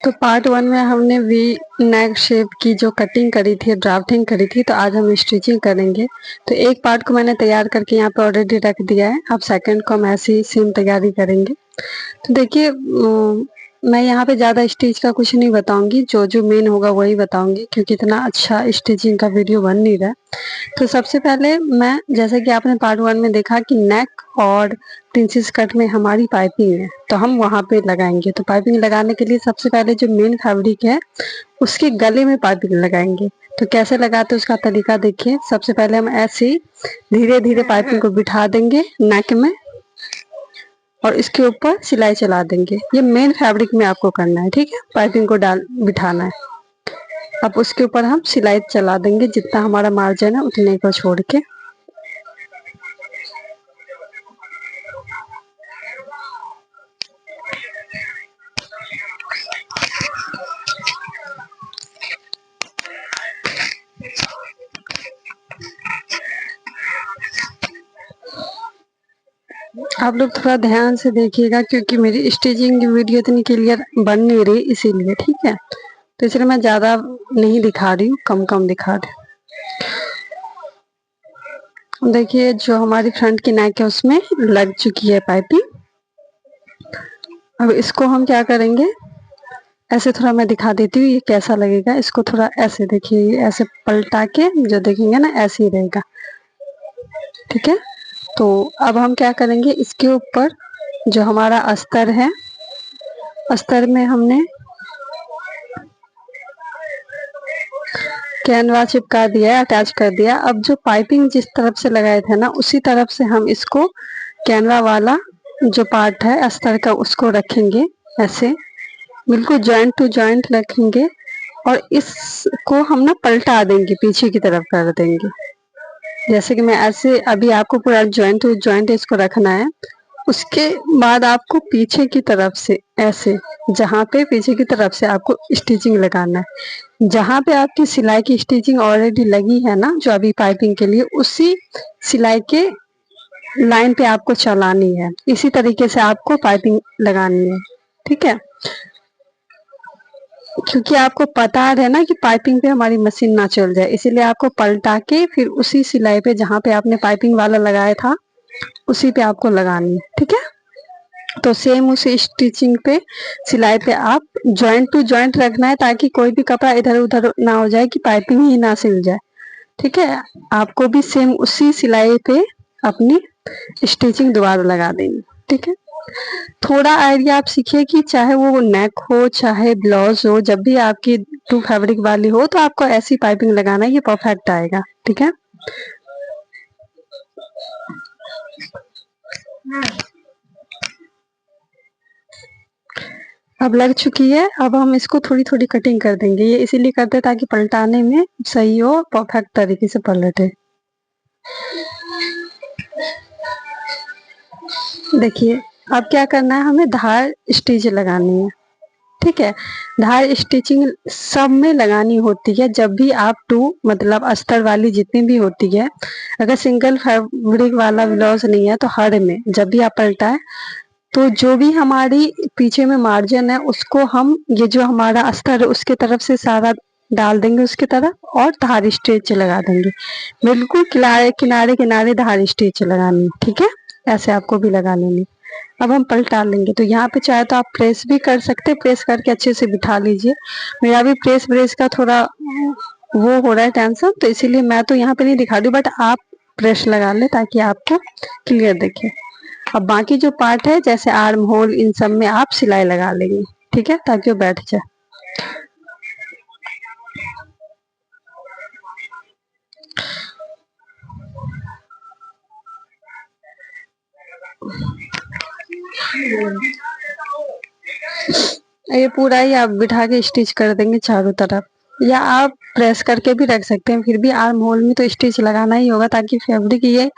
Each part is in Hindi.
तो पार्ट 1 में हमने वी नेक शेप की जो कटिंग करी थी, ड्राफ्टिंग करी थी, तो आज हम स्टिचिंग करेंगे। तो एक पार्ट को मैंने तैयार करके यहाँ पे ऑलरेडी रख दिया है। अब सेकंड को हम ऐसे ही सेम तैयारी करेंगे। तो देखिए, मैं यहाँ पे ज़्यादा स्टिच का कुछ नहीं बताऊंगी, जो जो मेन होगा वही बताऊंगी, क्योंकि इतना अच्छा स्टिचिंग का वीडियो बन नहीं रहा है। तो सबसे पहले मैं, जैसे कि आपने पार्ट 1 में देखा कि नेक और प्रिंसेस कट में हमारी पाइपिंग है, तो हम वहाँ पे लगाएंगे। तो पाइपिंग लगाने के लिए सबसे पहले जो मेन फैब्रिक है उसके गले में पाइपिंग लगाएंगे। तो कैसे लगाते हैं उसका तरीका देखिए। सबसे पहले हम ऐसे ही धीरे धीरे पाइपिंग को बिठा देंगे नेक में और इसके ऊपर सिलाई चला देंगे। ये मेन फैब्रिक में आपको करना है, ठीक है। पाइपिंग को डाल बिठाना है। अब उसके ऊपर हम सिलाई चला देंगे, जितना हमारा मार्जिन है उतने को छोड़ के। आप लोग थोड़ा ध्यान से देखिएगा, क्योंकि मेरी स्टिचिंग की वीडियो इतनी क्लियर बन नहीं रही, इसीलिए, ठीक है। तो इसलिए मैं ज्यादा नहीं दिखा रही हूँ, कम कम दिखा रही हूँ। देखिए, जो हमारी फ्रंट की नेक है उसमें लग चुकी है पाइपिंग। अब इसको हम क्या करेंगे, ऐसे थोड़ा मैं दिखा देती हूँ ये कैसा लगेगा। इसको थोड़ा ऐसे देखिए, ऐसे पलटा के जो देखेंगे ना, ऐसे ही रहेगा, ठीक है। तो अब हम क्या करेंगे, इसके ऊपर जो हमारा अस्तर है, अस्तर में हमने कैनवा चिपका दिया है, अटैच कर दिया। अब जो पाइपिंग जिस तरफ से लगाए थे ना, उसी तरफ से हम इसको कैनवा वाला जो पार्ट है अस्तर का उसको रखेंगे, ऐसे बिल्कुल जॉइंट टू जॉइंट रखेंगे। और इसको हम ना पलटा देंगे, पीछे की तरफ कर देंगे। जैसे कि मैं ऐसे, अभी आपको पूरा जॉइंट टू जॉइंट इसको रखना है। उसके बाद आपको पीछे की तरफ से ऐसे, जहाँ पे पीछे की तरफ से आपको स्टिचिंग लगाना है, जहाँ पे आपकी सिलाई की स्टिचिंग ऑलरेडी लगी है ना, जो अभी पाइपिंग के लिए, उसी सिलाई के लाइन पे आपको चलानी है। इसी तरीके से आपको पाइपिंग लगानी है, ठीक है। क्योंकि आपको पता है ना कि पाइपिंग पे हमारी मशीन ना चल जाए, इसीलिए आपको पलटा के फिर उसी सिलाई पे जहाँ पे आपने पाइपिंग वाला लगाया था उसी पे आपको लगानी है, ठीक है। तो सेम उसी स्टिचिंग पे, सिलाई पे आप जॉइंट टू जॉइंट रखना है, ताकि कोई भी कपड़ा इधर उधर ना हो जाए कि पाइपिंग ही ना सिल जाए, ठीक है। आपको भी सेम उसी सिलाई पे अपनी स्टिचिंग दोबारा लगा देंगे, ठीक है। थोड़ा आइडिया आप सीखिए कि चाहे वो नेक हो चाहे ब्लाउज हो, जब भी आपकी टू फैब्रिक वाली हो तो आपको ऐसी पाइपिंग लगाना है, ये परफेक्ट आएगा, ठीक है। अब लग चुकी है। अब हम इसको थोड़ी थोड़ी कटिंग कर देंगे। ये इसीलिए करते हैं ताकि पलटाने में सही हो, परफेक्ट तरीके से पलटे। देखिए, अब क्या करना है, हमें धार स्टिच लगानी है, ठीक है। धार स्टिचिंग सब में लगानी होती है, जब भी आप टू मतलब अस्तर वाली जितनी भी होती है। अगर सिंगल फैब्रिक वाला ब्लाउज नहीं है तो हर में जब भी आप पलटाए, तो जो भी हमारी पीछे में मार्जिन है उसको हम, ये जो हमारा अस्तर है उसके तरफ से सारा डाल देंगे उसकी तरफ, और धार स्टिच लगा देंगे। बिल्कुल किनारे किनारे किनारे धार स्टिच लगानी है, ठीक है। ऐसे आपको भी लगा लेनी। अब हम पलटा लेंगे। तो यहाँ पे चाहे तो आप प्रेस भी कर सकते हैं, प्रेस करके अच्छे से बिठा लीजिए। मेरा भी प्रेस ब्रेस का थोड़ा वो हो रहा है टेंशन, तो इसीलिए मैं तो यहाँ पे नहीं दिखा रही हूँ, बट आप प्रेस लगा ले ताकि आपको क्लियर दिखे। अब बाकी जो पार्ट है, जैसे आर्म होल, इन सब में आप सिलाई लगा लेंगे, ठीक है, ताकि वो बैठ जाए। ये पूरा ही आप बिठा के स्टिच कर देंगे चारों तरफ, या आप प्रेस करके भी रख सकते हैं। फिर भी आर्म होल में तो स्टिच लगाना ही होगा, ताकि फैब्रिक, ये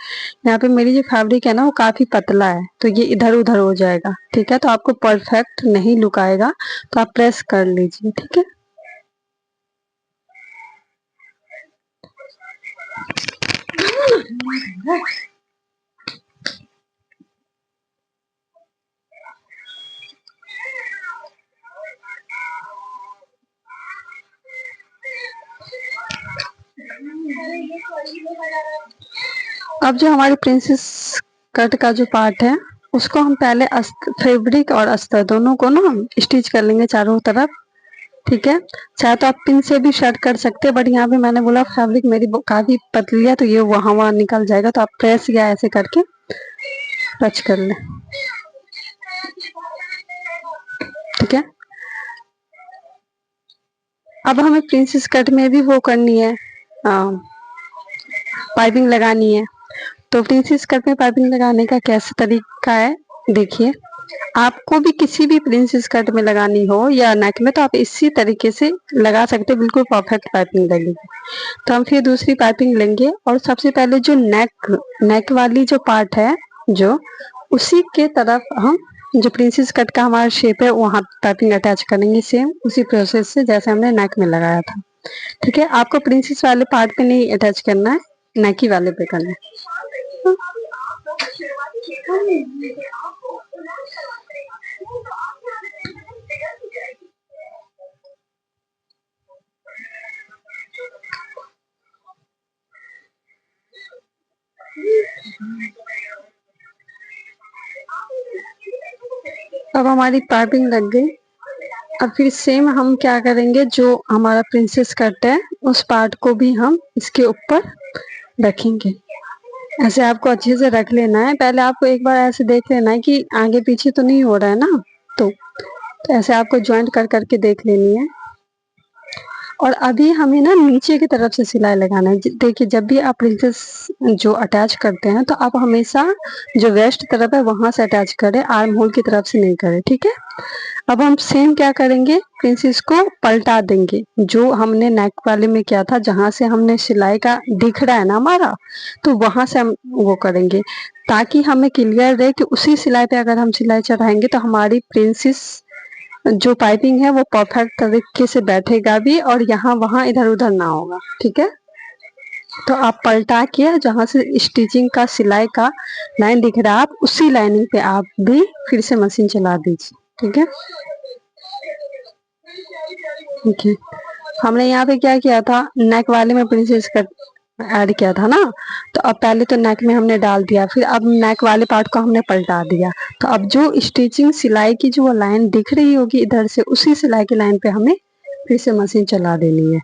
यहाँ पे मेरी जो फैब्रिक है ना वो काफी पतला है, तो ये इधर उधर हो जाएगा, ठीक है। तो आपको परफेक्ट नहीं लुक आएगा, तो आप प्रेस कर लीजिए, ठीक है। अब जो हमारी प्रिंसेस कट का जो पार्ट है उसको हम पहले फैब्रिक और अस्तर दोनों को ना स्टिच कर लेंगे चारों तरफ। ठीक है, चाहे तो आप पिन से भी शर्ट कर सकते हैं, बट यहाँ पे मैंने बोला फैब्रिक मेरी काफी पतली है तो ये वहां निकल जाएगा, तो आप प्रेस या ऐसे करके टच कर लें। ठीक है, अब हमें प्रिंसेस कट में भी वो करनी है, पाइपिंग लगानी है। तो प्रिंसेस कट में पाइपिंग लगाने का कैसे तरीका है देखिए। आपको भी किसी भी प्रिंसेस कट में लगानी हो या नेक में तो आप इसी तरीके से लगा सकते, बिल्कुल परफेक्ट पाइपिंग लगेगी। तो हम फिर दूसरी पाइपिंग लेंगे और सबसे पहले जो नेक वाली जो पार्ट है जो उसी के तरफ हम जो प्रिंसेस कट का हमारा शेप है वहां पाइपिंग अटैच करेंगे, सेम उसी प्रोसेस से जैसे हमने नेक में लगाया था। ठीक है, आपको प्रिंसेस वाले पार्ट पे नहीं अटैच करना है, नेकी वाले पे करना है। अब हमारी पाइपिंग लग गई। अब फिर सेम हम क्या करेंगे, जो हमारा प्रिंसेस कट है उस पार्ट को भी हम इसके ऊपर रखेंगे। ऐसे आपको अच्छे से रख लेना है, पहले आपको एक बार ऐसे देख लेना है कि आगे पीछे तो नहीं हो रहा है ना, तो ऐसे आपको ज्वाइंट कर करके देख लेनी है। और अभी हमें ना नीचे की तरफ से सिलाई लगाना है। देखिए, जब भी आप प्रिंसेस जो अटैच करते हैं तो आप हमेशा जो वेस्ट तरफ है वहां से अटैच करें, आर्म होल की तरफ से नहीं करें। ठीक है, अब हम सेम क्या करेंगे, प्रिंसेस को पलटा देंगे। जो हमने नेक वाले में किया था, जहां से हमने सिलाई का दिख रहा है ना हमारा, तो वहां से हम वो करेंगे ताकि हमें क्लियर रहे कि उसी सिलाई पे अगर हम सिलाई चढ़ाएंगे तो हमारी प्रिंसेस जो पाइपिंग है वो परफेक्ट तरीके से बैठेगा भी और यहाँ वहां इधर उधर ना होगा। ठीक है, तो आप पलटा के जहां से स्टिचिंग का सिलाई का लाइन दिख रहा है आप उसी लाइनिंग पे आप भी फिर से मशीन चला दीजिए। ठीक है, ठीक है, हमने यहाँ पे क्या किया था, नेक वाले में प्रिंसेस कट ऐड किया था ना, तो अब पहले तो नेक में हमने डाल दिया, फिर अब नेक वाले पार्ट को हमने पलटा दिया। तो अब जो स्टिचिंग सिलाई की जो लाइन दिख रही होगी इधर से, उसी सिलाई की लाइन पे हमें फिर से मशीन चला देनी है।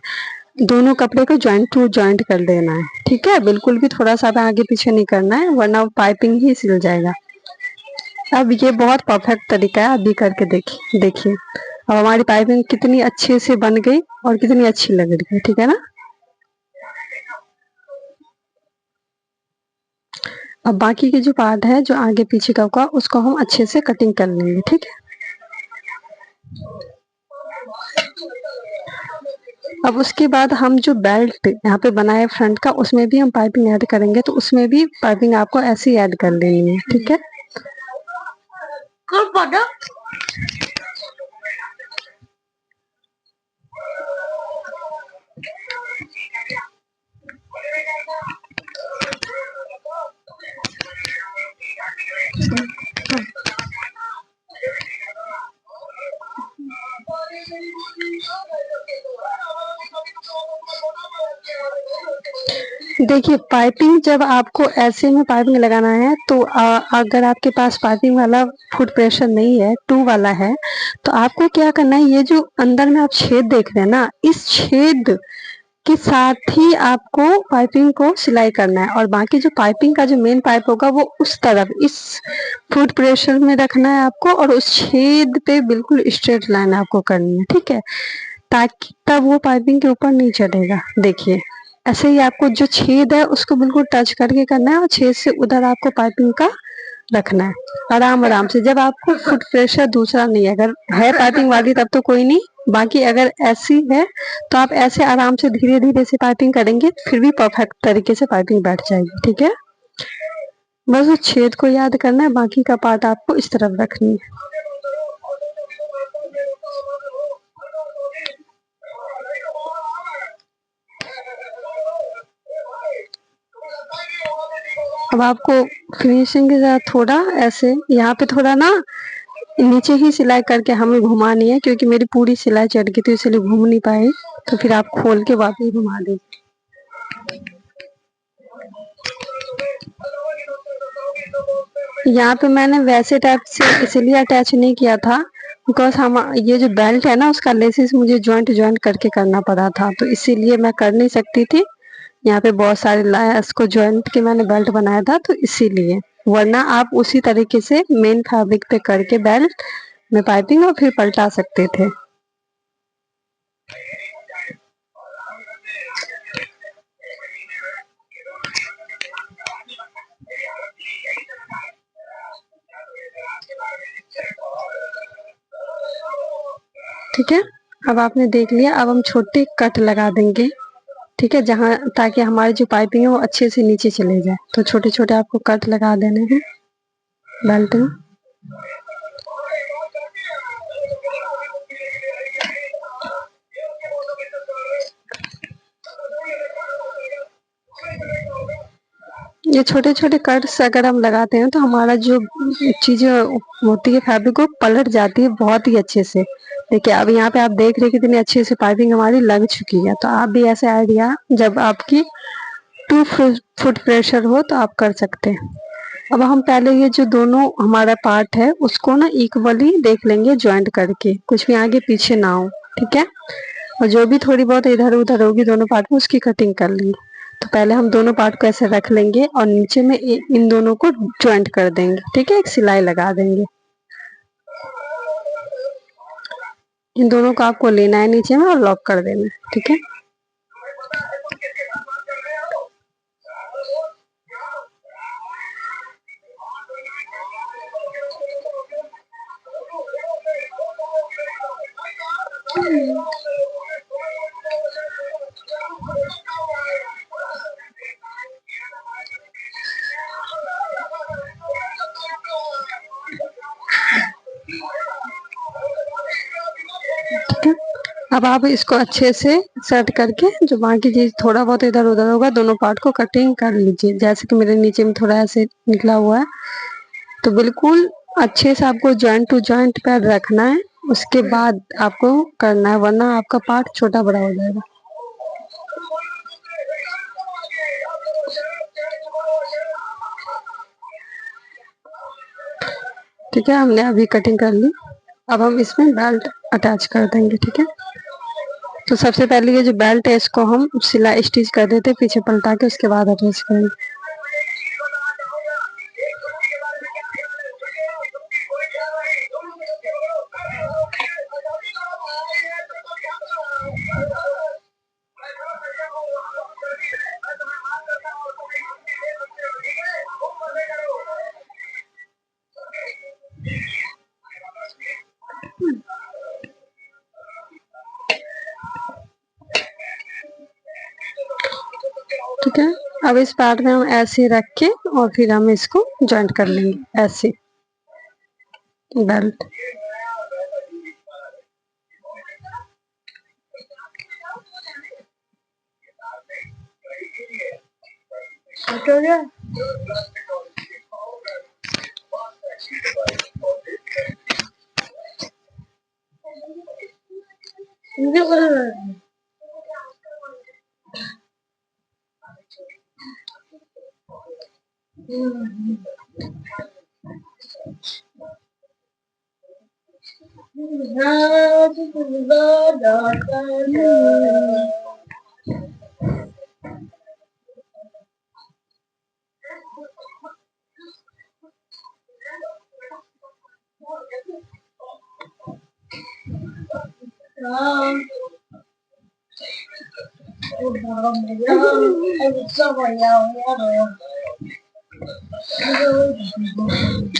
दोनों कपड़े को ज्वाइंट टू ज्वाइंट कर देना है। ठीक है, बिल्कुल भी थोड़ा सा आगे पीछे नहीं करना है, वरना पाइपिंग ही सिल जाएगा। अब ये बहुत परफेक्ट तरीका है, अभी करके देखिए अब हमारी पाइपिंग कितनी अच्छे से बन गई और कितनी अच्छी लग रही है। ठीक है ना, अब बाकी के जो पार्ट है जो आगे पीछे का होगा उसको हम अच्छे से कटिंग कर लेंगे। ठीक है, अब उसके बाद हम जो बेल्ट यहाँ पे बनाए फ्रंट का उसमें भी हम पाइपिंग ऐड करेंगे, तो उसमें भी पाइपिंग आपको ऐसे ही ऐड कर लेनी है। ठीक है, देखिए पाइपिंग जब आपको ऐसे में पाइपिंग लगाना है तो अगर आपके पास पाइपिंग वाला फुट प्रेशर नहीं है, टू वाला है, तो आपको क्या करना है, ये जो अंदर में आप छेद देख रहे हैं ना, इस छेद के साथ ही आपको पाइपिंग को सिलाई करना है और बाकी जो पाइपिंग का जो मेन पाइप होगा वो उस तरफ इस फुट प्रेशर में रखना है आपको और उस छेद पे बिल्कुल स्ट्रेट लाइन आपको करनी है। ठीक है, ताकि तब वो पाइपिंग के ऊपर नहीं चढ़ेगा। देखिए ऐसे ही आपको जो छेद है उसको बिल्कुल टच करके करना है और छेद से उधर आपको पाइपिंग का रखना है, आराम आराम से। जब आपको फुट प्रेशर दूसरा नहीं है, अगर है पाइपिंग वाली तब तो कोई नहीं, बाकी अगर ऐसी है तो आप ऐसे आराम से धीरे धीरे से पाइपिंग करेंगे फिर भी परफेक्ट तरीके से पाइपिंग बैठ जाएगी। ठीक है, बस उस छेद को याद करना है, बाकी का पार्ट आपको इस तरफ रखनी है। अब आपको फिनिशिंग के साथ थोड़ा ऐसे यहाँ पे थोड़ा ना नीचे ही सिलाई करके हमें घुमानी है, क्योंकि मेरी पूरी सिलाई चढ़ गई थी इसलिए घूम नहीं पाई, तो फिर आप खोल के वापस घुमा दीजिए। यहाँ पे मैंने वैसे टाइप से इसलिए अटैच नहीं किया था बिकॉज हम ये जो बेल्ट है ना उसका लेसिस मुझे जॉइंट जॉइंट करके करना पड़ा था, तो इसीलिए मैं कर नहीं सकती थी। यहाँ पे बहुत सारे लेस को जॉइंट के मैंने बेल्ट बनाया था, तो इसीलिए। वरना आप उसी तरीके से मेन फैब्रिक पे करके बेल्ट में पाइपिंग और फिर पलटा सकते थे। ठीक है, अब आपने देख लिया। अब हम छोटे कट लगा देंगे, ठीक है, जहाँ ताकि हमारी जो पाइपिंग है वो अच्छे से नीचे चले जाए। तो छोटे छोटे आपको कट लगा देने हैं बेल्ट में। ये छोटे छोटे कट्स अगर हम लगाते हैं तो हमारा जो चीजें होती है फैब्रिक वो पलट जाती है बहुत ही अच्छे से। देखिए अब यहाँ पे आप देख रहे हैं कितनी अच्छे से पाइपिंग हमारी लग चुकी है। तो आप भी ऐसे आइडिया जब आपकी 2 फुट प्रेशर हो तो आप कर सकते हैं। अब हम पहले ये जो दोनों हमारा पार्ट है उसको ना इक्वली देख लेंगे ज्वाइंट करके, कुछ भी आगे पीछे ना हो, ठीक है। और जो भी थोड़ी बहुत इधर उधर होगी दोनों पार्ट में उसकी कटिंग कर लेंगे। तो पहले हम दोनों पार्ट को ऐसे रख लेंगे और नीचे में इन दोनों को ज्वाइंट कर देंगे, ठीक है, एक सिलाई लगा देंगे। इन दोनों को आपको लेना है नीचे में और लॉक कर देना है, ठीक है। अब आप इसको अच्छे से सेट करके जो बाकी चीज थोड़ा बहुत इधर उधर होगा दोनों पार्ट को कटिंग कर लीजिए। जैसे कि मेरे नीचे में थोड़ा ऐसे निकला हुआ है, तो बिल्कुल अच्छे से आपको जॉइंट टू जॉइंट पैर रखना है, उसके बाद आपको करना है, वरना आपका पार्ट छोटा बड़ा हो जाएगा। ठीक है, हमने अभी कटिंग कर ली। अब हम इसमें बेल्ट अटैच कर देंगे, ठीक है। तो सबसे पहले ये जो बेल्ट है इसको हम सिलाई स्टिच कर देते पीछे पलटा के, उसके बाद अटैच करेंगे। ठीक है, अब इस पार्ट में हम ऐसे रख के और फिर हम इसको जॉइंट कर लेंगे ऐसे बेल्ट। हो गया।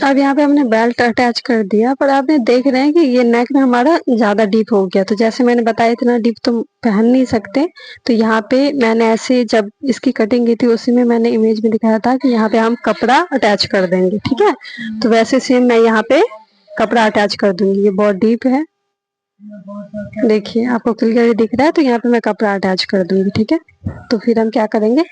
अब यहाँ पे हमने बेल्ट अटैच कर दिया, पर आपने देख रहे हैं कि ये नेक में हमारा ज्यादा डीप हो गया। तो जैसे मैंने बताया इतना डीप तो पहन नहीं सकते, तो यहाँ पे मैंने ऐसे जब इसकी कटिंग की थी उसी में मैंने इमेज में दिखाया था कि यहाँ पे हम कपड़ा अटैच कर देंगे, ठीक है। तो वैसे सेम मैं यहाँ पे कपड़ा अटैच कर दूंगी। ये बहुत डीप है, देखिए आपको क्लियर दिख रहा है, तो यहाँ पे मैं कपड़ा अटैच कर दूंगी, ठीक है। तो फिर हम क्या करेंगे,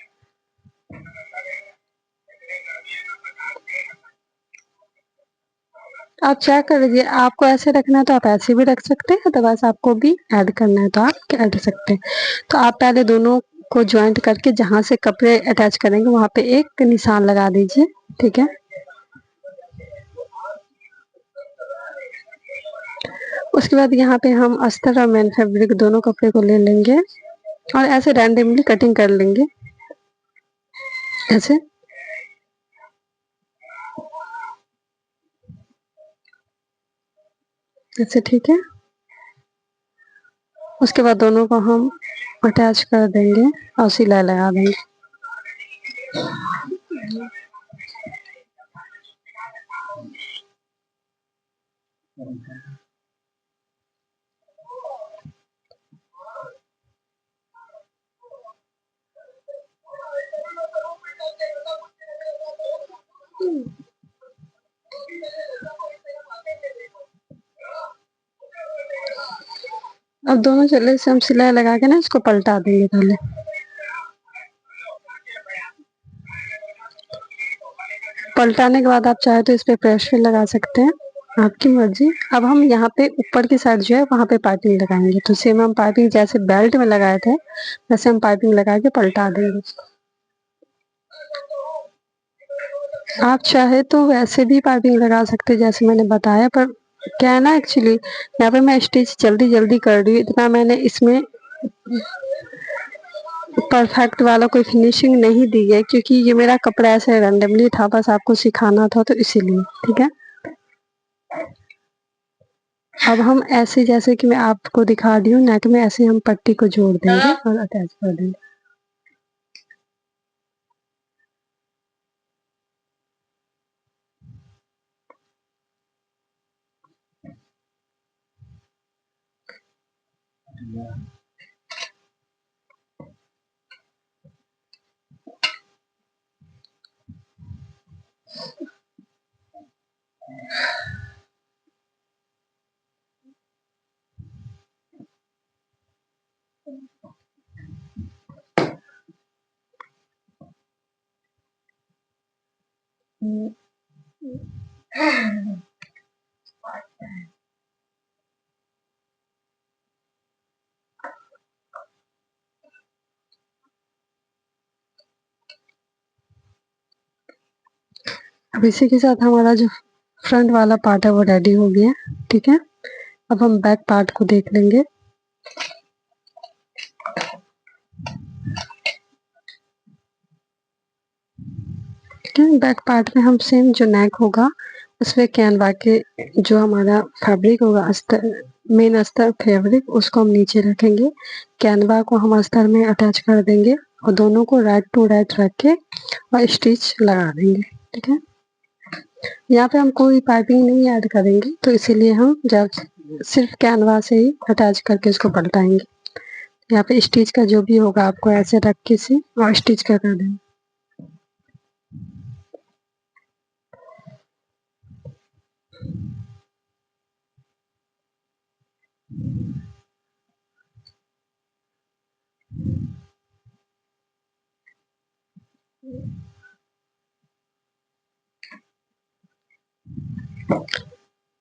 आप चेक कर लीजिए। आपको ऐसे रखना है तो आप ऐसे भी रख सकते हैं, अदरवाइज आपको भी ऐड करना है तो आप ऐड कर सकते हैं। तो आप पहले दोनों को ज्वाइंट करके जहां से कपड़े अटैच करेंगे वहां पे एक निशान लगा दीजिए। ठीक है, उसके बाद यहाँ पे हम अस्तर और मेन फैब्रिक दोनों कपड़े को ले लेंगे और ऐसे रैंडमली कटिंग कर लेंगे ऐसे। ऐसे ठीक है, उसके बाद दोनों को हम अटैच कर देंगे और सिलाई लगा देंगे। अब दोनों चले से हम सिलाई लगा के ना इसको पलटा देंगे पहले। पलटाने के बाद आप चाहे तो इस पे प्रेस भी लगा सकते हैं, आपकी मर्जी। अब हम यहाँ पे ऊपर की साइड जो है वहां पे पाइपिंग लगाएंगे, तो सेम हम पाइपिंग जैसे बेल्ट में लगाए थे वैसे हम पाइपिंग लगा के पलटा देंगे। आप चाहे तो वैसे भी पाइपिंग लगा सकते हैं जैसे मैंने बताया, पर क्या है ना, एक्चुअली यहाँ पे मैं स्टिच जल्दी जल्दी कर रही हूँ, इतना मैंने इसमें परफेक्ट वाला कोई फिनिशिंग नहीं दी है क्योंकि ये मेरा कपड़ा ऐसे रैंडमली था, बस आपको सिखाना था तो इसीलिए। ठीक है, अब हम ऐसे जैसे कि मैं आपको दिखा रही हूँ नेक में, ऐसे हम पट्टी को जोड़ देंगे और अटैच कर देंगे। अब इसी के साथ हमारा जो फ्रंट वाला पार्ट है वो रेडी हो गया। ठीक है, अब हम बैक पार्ट को देख लेंगे। ठीक है, बैक पार्ट में हम सेम जो नेक होगा उसमें कैनवा के जो हमारा फैब्रिक होगा अस्तर, मेन अस्तर फैब्रिक, उसको हम नीचे रखेंगे। कैनवा को हम अस्तर में अटैच कर देंगे और दोनों को राइट टू राइट रख के और स्टिच लगा देंगे। ठीक है, यहाँ पे हम कोई पाइपिंग नहीं ऐड करेंगे तो इसीलिए हम जब सिर्फ कैनवा से ही अटैच करके इसको पलटाएंगे। यहाँ पे स्टिच का जो भी होगा आपको ऐसे रख के से और स्टिच कर देंगे।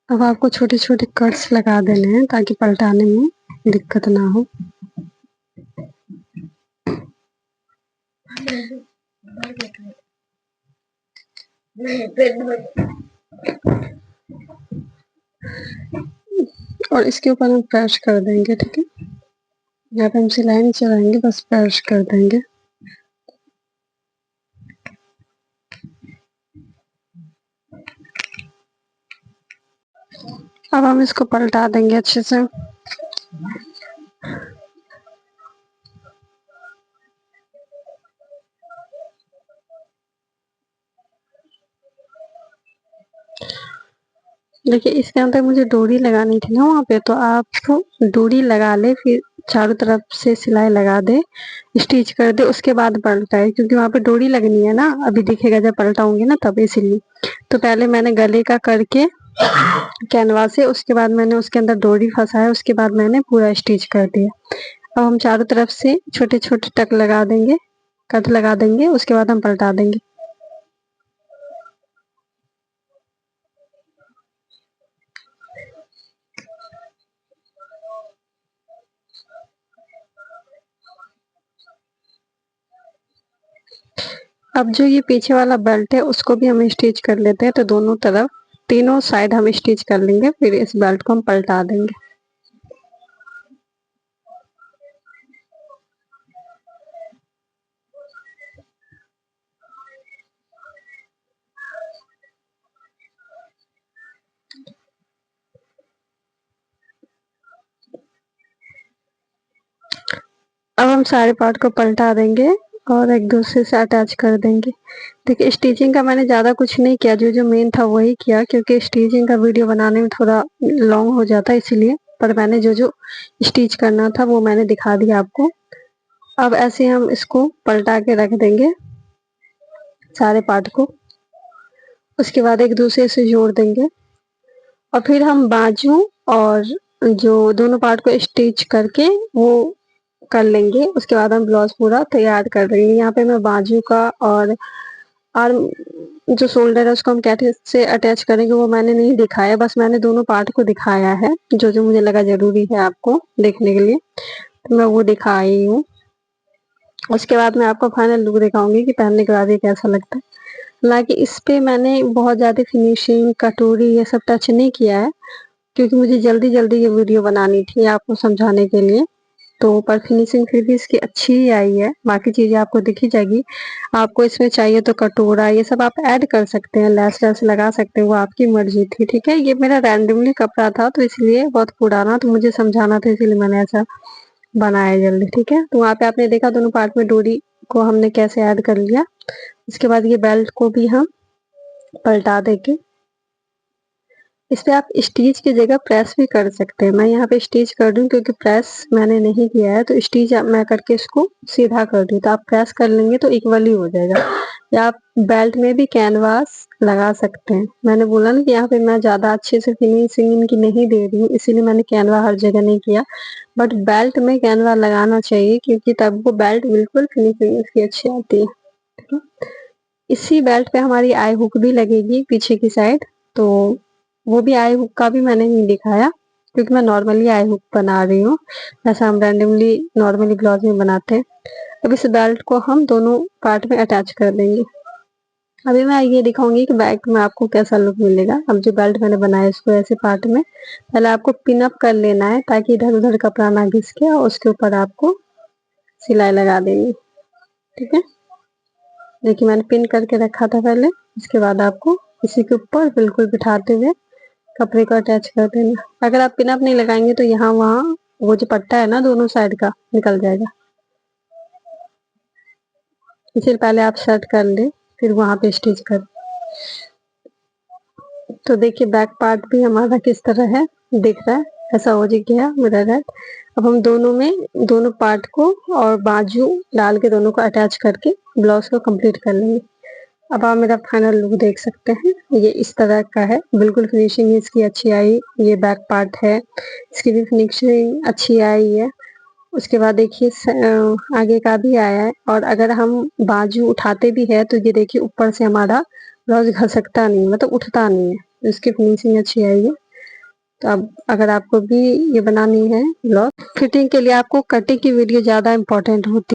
अब आपको छोटे छोटे कट्स लगा देने हैं ताकि पलटाने में दिक्कत ना हो। और इसके ऊपर हम प्रेस कर देंगे। ठीक है, यहाँ पे हम सिलाई नहीं चलाएंगे, बस प्रेस कर देंगे। अब हम इसको पलटा देंगे अच्छे से। देखिए इसके अंदर मुझे डोरी लगानी थी ना वहाँ पे, तो आप डोरी लगा ले, फिर चारों तरफ से सिलाई लगा दे, स्टिच कर दे, उसके बाद पलटाए, क्योंकि वहाँ पे डोरी लगनी है ना, अभी दिखेगा जब पलटाऊंगी ना तब, इसीलिए। तो पहले मैंने गले का करके कैनवा से, उसके बाद मैंने उसके अंदर डोरी फंसाया, उसके बाद मैंने पूरा स्टिच कर दिया। अब हम चारों तरफ से छोटे छोटे टक लगा देंगे, कट लगा देंगे, उसके बाद हम पलटा देंगे। अब जो ये पीछे वाला बेल्ट है उसको भी हम स्टिच कर लेते हैं। तो दोनों तरफ तीनों साइड हम स्टिच कर लेंगे, फिर इस बेल्ट को हम पलटा देंगे। अब हम सारे पार्ट को पलटा देंगे और एक दूसरे से अटैच कर देंगे। देखिए स्टिचिंग का मैंने ज़्यादा कुछ नहीं किया, जो जो मेन था वही किया, क्योंकि स्टिचिंग का वीडियो बनाने में थोड़ा लॉन्ग हो जाता है इसीलिए। पर मैंने जो जो स्टिच करना था वो मैंने दिखा दिया आपको। अब ऐसे हम इसको पलटा के रख देंगे सारे पार्ट को। उसके बाद एक दूसरे से जोड़ देंगे और फिर हम बाजू और जो दोनों पार्ट को स्टिच करके वो कर लेंगे। उसके बाद हम ब्लाउज पूरा तैयार कर देंगे। यहाँ पे मैं बाजू का और आर्म जो शोल्डर है उसको हम कैसे से अटैच करेंगे वो मैंने नहीं दिखाया, बस मैंने दोनों पार्ट को दिखाया है। जो जो मुझे लगा जरूरी है आपको देखने के लिए तो मैं वो दिखाई हूँ। उसके बाद मैं आपको फाइनल लुक दिखाऊंगी कि पहनने के बाद ये कैसा लगता है। हालांकि इस पे मैंने बहुत ज़्यादा फिनिशिंग कटोरी ये सब टच नहीं किया है, क्योंकि मुझे जल्दी जल्दी ये वीडियो बनानी थी आपको समझाने के लिए। तो पर फिनिशिंग फिर भी इसकी अच्छी ही आई है, बाकी चीज़ें आपको दिखी जाएगी। आपको इसमें चाहिए तो कटोरा ये सब आप ऐड कर सकते हैं, लैस लैस लगा सकते हैं, वो आपकी मर्जी थी। ठीक है, ये मेरा रैंडमली कपड़ा था तो इसलिए बहुत पुराना, तो मुझे समझाना था इसलिए मैंने ऐसा बनाया जल्दी। ठीक है, तो वहाँ पे आपने देखा दोनों पार्ट में डोरी को हमने कैसे ऐड कर लिया। उसके बाद ये बेल्ट को भी हम पलटा देंगे। इस पे आप स्टिच की जगह प्रेस भी कर सकते हैं। मैं यहाँ पे स्टिच कर दूँ क्योंकि प्रेस मैंने नहीं किया है, तो स्टिच मैं करके इसको सीधा कर दूँ। तो आप प्रेस कर लेंगे तो इक्वली हो जाएगा। या आप बेल्ट में भी कैनवास लगा सकते हैं। मैंने बोला ना कि यहाँ पे मैं ज़्यादा अच्छे से फिनिशिंग इनकी नहीं दे रही हूँ, इसीलिए मैंने कैनवा हर जगह नहीं किया। बट बेल्ट में कैनवा लगाना चाहिए क्योंकि तब वो बेल्ट बिल्कुल फिनिशिंग इसकी अच्छी आती है। ठीक है, इसी बेल्ट पे हमारी आई हुक भी लगेगी पीछे की साइड, तो वो भी आई हुक का भी मैंने नहीं दिखाया क्योंकि मैं नॉर्मली आई हुक बना रही हूँ, ऐसा हम रैंडमली नॉर्मली ब्लाउज में बनाते हैं। अब इस बेल्ट को हम दोनों पार्ट में अटैच कर देंगे। अभी मैं ये दिखाऊंगी कि बैक में आपको कैसा लुक मिलेगा। अब जो बेल्ट मैंने बनाया इसको ऐसे पार्ट में पहले आपको पिन अप कर लेना है ताकि इधर उधर कपड़ा ना घिसके, और उसके ऊपर आपको सिलाई लगा देनी। ठीक है, देखिए मैंने पिन करके रखा था पहले। इसके बाद आपको इसी के ऊपर बिल्कुल बिठाते हुए कपड़े को अटैच कर देना। अगर आप पिन अप नहीं लगाएंगे तो यहाँ वहाँ वो जो पट्टा है ना दोनों साइड का निकल जाएगा, इसलिए पहले आप सेट कर ले फिर वहाँ पे स्टिच कर। तो देखिए बैक पार्ट भी हमारा किस तरह है, दिख रहा है, ऐसा हो गया मिरर है। अब हम दोनों में दोनों पार्ट को और बाजू डाल के दोनों को अटैच करके ब्लाउज को कंप्लीट कर लेंगे। अब आप मेरा फाइनल लुक देख सकते हैं, ये इस तरह का है। बिल्कुल फिनिशिंग इसकी अच्छी आई। ये बैक पार्ट है, इसकी भी फिनिशिंग अच्छी आई है। उसके बाद देखिए आगे का भी आया है। और अगर हम बाजू उठाते भी है तो ये देखिए ऊपर से हमारा ब्लाउज घसकता नहीं, मतलब उठता नहीं है, तो इसकी फिनिशिंग अच्छी आई है। तो अब अगर आपको भी ये बनानी है ब्लाउज फिटिंग के लिए आपको कटिंग की वीडियो ज़्यादा इम्पोर्टेंट होती है।